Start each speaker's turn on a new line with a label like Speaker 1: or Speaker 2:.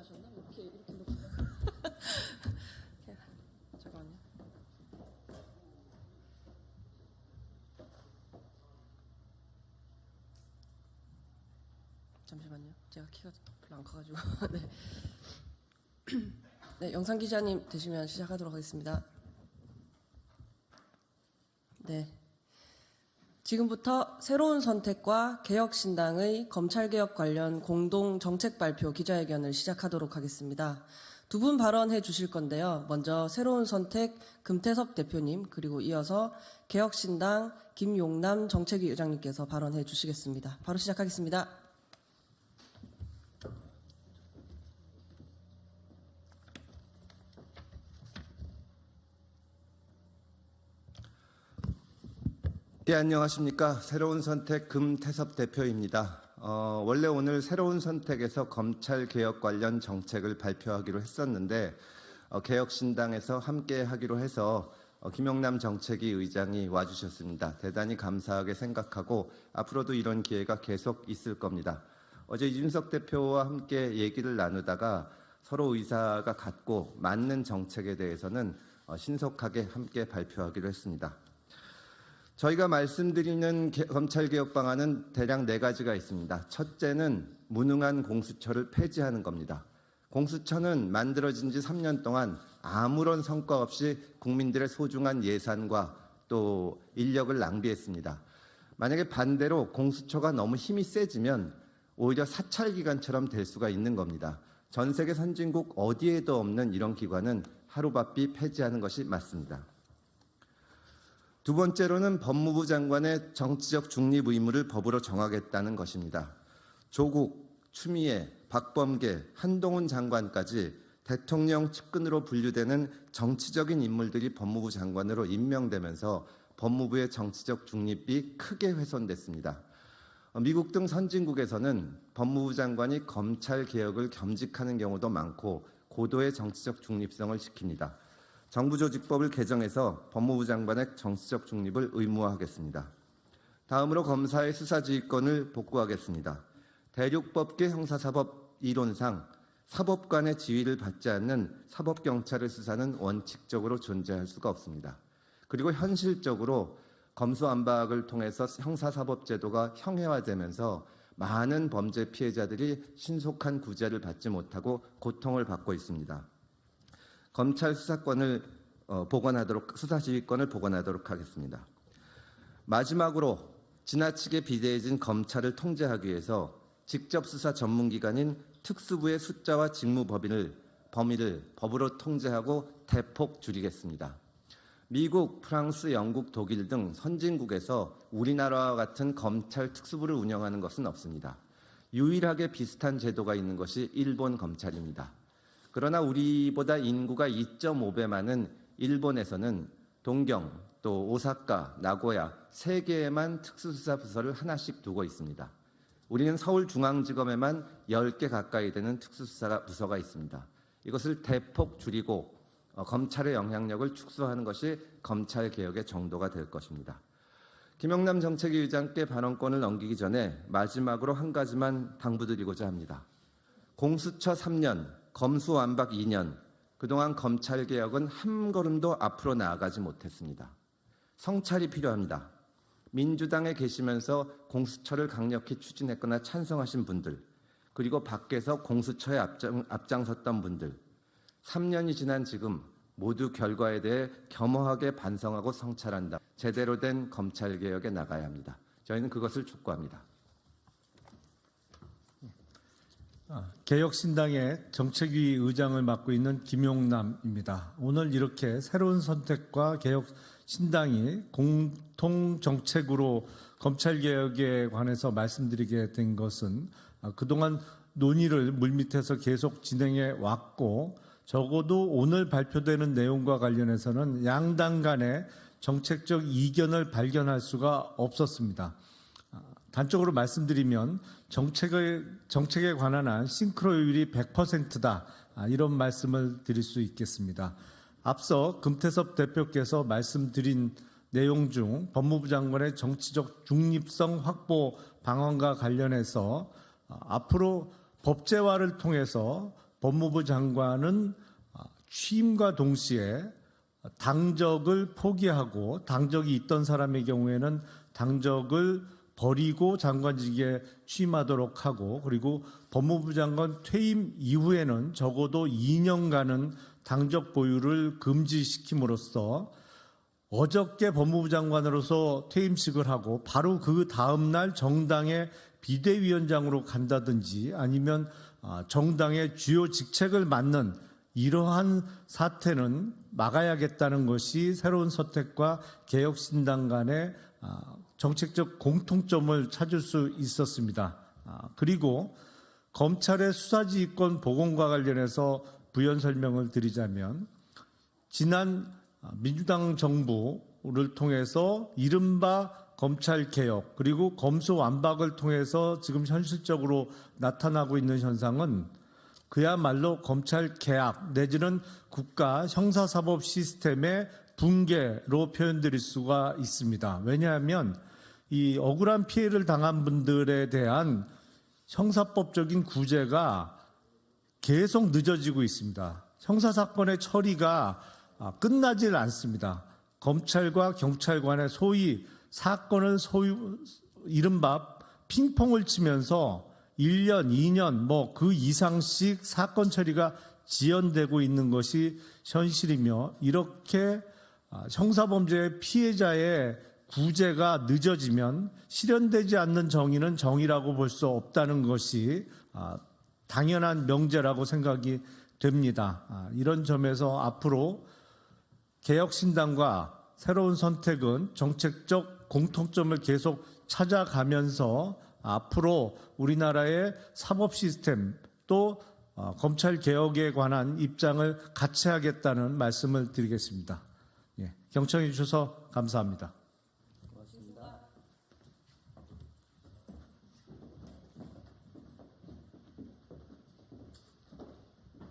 Speaker 1: 하셨나? 이렇게 놓고. 잠깐만요. 잠시만요. 제가 키가 별로 안 커가지고. 네. 네, 영상 기자님 되시면 시작하도록 하겠습니다. 네. 지금부터 새로운 선택과 개혁신당의 검찰개혁 관련 공동 정책 발표 기자회견을 시작하도록 하겠습니다. 두 분 발언해 주실 건데요. 먼저 새로운 선택 금태섭 대표님, 그리고 이어서 개혁신당 김용남 정책위 의장님께서 발언해 주시겠습니다. 바로 시작하겠습니다.
Speaker 2: 예, 안녕하십니까. 새로운 선택 금태섭 대표입니다. 원래 오늘 새로운 선택에서 검찰개혁 관련 정책을 발표하기로 했었는데 개혁신당에서 함께 하기로 해서 김용남 정책위 의장이 와주셨습니다. 대단히 감사하게 생각하고 앞으로도 이런 기회가 계속 있을 겁니다. 어제 이준석 대표와 함께 얘기를 나누다가 서로 의사가 같고 맞는 정책에 대해서는 신속하게 함께 발표하기로 했습니다. 저희가 말씀드리는 검찰개혁 방안은 대략 4가지가 있습니다. 첫째는 무능한 공수처를 폐지하는 겁니다. 공수처는 만들어진 지 3년 동안 아무런 성과 없이 국민들의 소중한 예산과 또 인력을 낭비했습니다. 만약에 반대로 공수처가 너무 힘이 세지면 오히려 사찰기관처럼 될 수가 있는 겁니다. 전 세계 선진국 어디에도 없는 이런 기관은 하루바삐 폐지하는 것이 맞습니다. 두 번째로는 법무부 장관의 정치적 중립 의무를 법으로 정하겠다는 것입니다. 조국, 추미애, 박범계, 한동훈 장관까지 대통령 측근으로 분류되는 정치적인 인물들이 법무부 장관으로 임명되면서 법무부의 정치적 중립이 크게 훼손됐습니다. 미국 등 선진국에서는 법무부 장관이 검찰 개혁을 겸직하는 경우도 많고 고도의 정치적 중립성을 지킵니다. 정부조직법을 개정해서 법무부 장관의 정치적 중립을 의무화하겠습니다. 다음으로 검사의 수사지휘권을 복구하겠습니다. 대륙법계 형사사법 이론상 사법관의 지휘를 받지 않는 사법경찰의 수사는 원칙적으로 존재할 수가 없습니다. 그리고 현실적으로 검수완박을 통해서 형사사법제도가 형해화되면서 많은 범죄 피해자들이 신속한 구제를 받지 못하고 고통을 받고 있습니다. 검찰 수사권을 수사지휘권을 복원하도록 하겠습니다. 마지막으로 지나치게 비대해진 검찰을 통제하기 위해서 직접 수사 전문기관인 특수부의 숫자와 직무 범위를 법으로 통제하고 대폭 줄이겠습니다. 미국, 프랑스, 영국, 독일 등 선진국에서 우리나라와 같은 검찰 특수부를 운영하는 것은 없습니다. 유일하게 비슷한 제도가 있는 것이 일본 검찰입니다. 그러나 우리보다 인구가 2.5배 많은 일본에서는 동경, 또 오사카, 나고야 3개에만 특수수사부서를 하나씩 두고 있습니다. 우리는 서울중앙지검에만 10개 가까이 되는 특수수사부서가 있습니다. 이것을 대폭 줄이고 검찰의 영향력을 축소하는 것이 검찰개혁의 정도가 될 것입니다. 김용남 정책위 의장께 발언권을 넘기기 전에 마지막으로 한 가지만 당부드리고자 합니다. 공수처 3년, 검수완박 2년, 그동안 검찰개혁은 한 걸음도 앞으로 나아가지 못했습니다. 성찰이 필요합니다. 민주당에 계시면서 공수처를 강력히 추진했거나 찬성하신 분들, 그리고 밖에서 공수처에 앞장섰던 분들, 3년이 지난 지금 모두 결과에 대해 겸허하게 반성하고 성찰한다. 제대로 된 검찰개혁에 나가야 합니다. 저희는 그것을 촉구합니다.
Speaker 3: 개혁신당의 정책위 의장을 맡고 있는 김용남입니다. 오늘 이렇게 새로운 선택과 개혁신당이 공통정책으로 검찰개혁에 관해서 말씀드리게 된 것은 그동안 논의를 물밑에서 계속 진행해 왔고 적어도 오늘 발표되는 내용과 관련해서는 양당 간의 정책적 이견을 발견할 수가 없었습니다. 단적으로 말씀드리면 정책에 관한 한 싱크로율이 100%다. 이런 말씀을 드릴 수 있겠습니다. 앞서 금태섭 대표께서 말씀드린 내용 중 법무부 장관의 정치적 중립성 확보 방안과 관련해서 앞으로 법제화를 통해서 법무부 장관은 취임과 동시에 당적을 포기하고 당적이 있던 사람의 경우에는 당적을 버리고 장관직에 취임하도록 하고, 그리고 법무부 장관 퇴임 이후에는 적어도 2년간은 당적 보유를 금지시킴으로써 어저께 법무부 장관으로서 퇴임식을 하고 바로 그 다음 날 정당의 비대위원장으로 간다든지 아니면 정당의 주요 직책을 맡는 이러한 사태는 막아야겠다는 것이 새로운 선택과 개혁신당 간의 정책적 공통점을 찾을 수 있었습니다. 그리고 검찰의 수사지휘권 복원과 관련해서 부연 설명을 드리자면, 지난 민주당 정부를 통해서 이른바 검찰개혁 그리고 검수완박을 통해서 지금 현실적으로 나타나고 있는 현상은 그야말로 검찰 개혁 내지는 국가 형사사법 시스템의 붕괴로 표현드릴 수가 있습니다. 왜냐하면 이 억울한 피해를 당한 분들에 대한 형사법적인 구제가 계속 늦어지고 있습니다. 형사사건의 처리가 끝나질 않습니다. 검찰과 경찰관의 소위 사건을 이른바 핑퐁을 치면서 1년, 2년 그 이상씩 사건 처리가 지연되고 있는 것이 현실이며, 이렇게 형사범죄의 피해자의 구제가 늦어지면 실현되지 않는 정의는 정의라고 볼 수 없다는 것이 당연한 명제라고 생각이 됩니다. 이런 점에서 앞으로 개혁신당과 새로운 선택은 정책적 공통점을 계속 찾아가면서 앞으로 우리나라의 사법 시스템 또 검찰 개혁에 관한 입장을 같이 하겠다는 말씀을 드리겠습니다. 경청해 주셔서 감사합니다.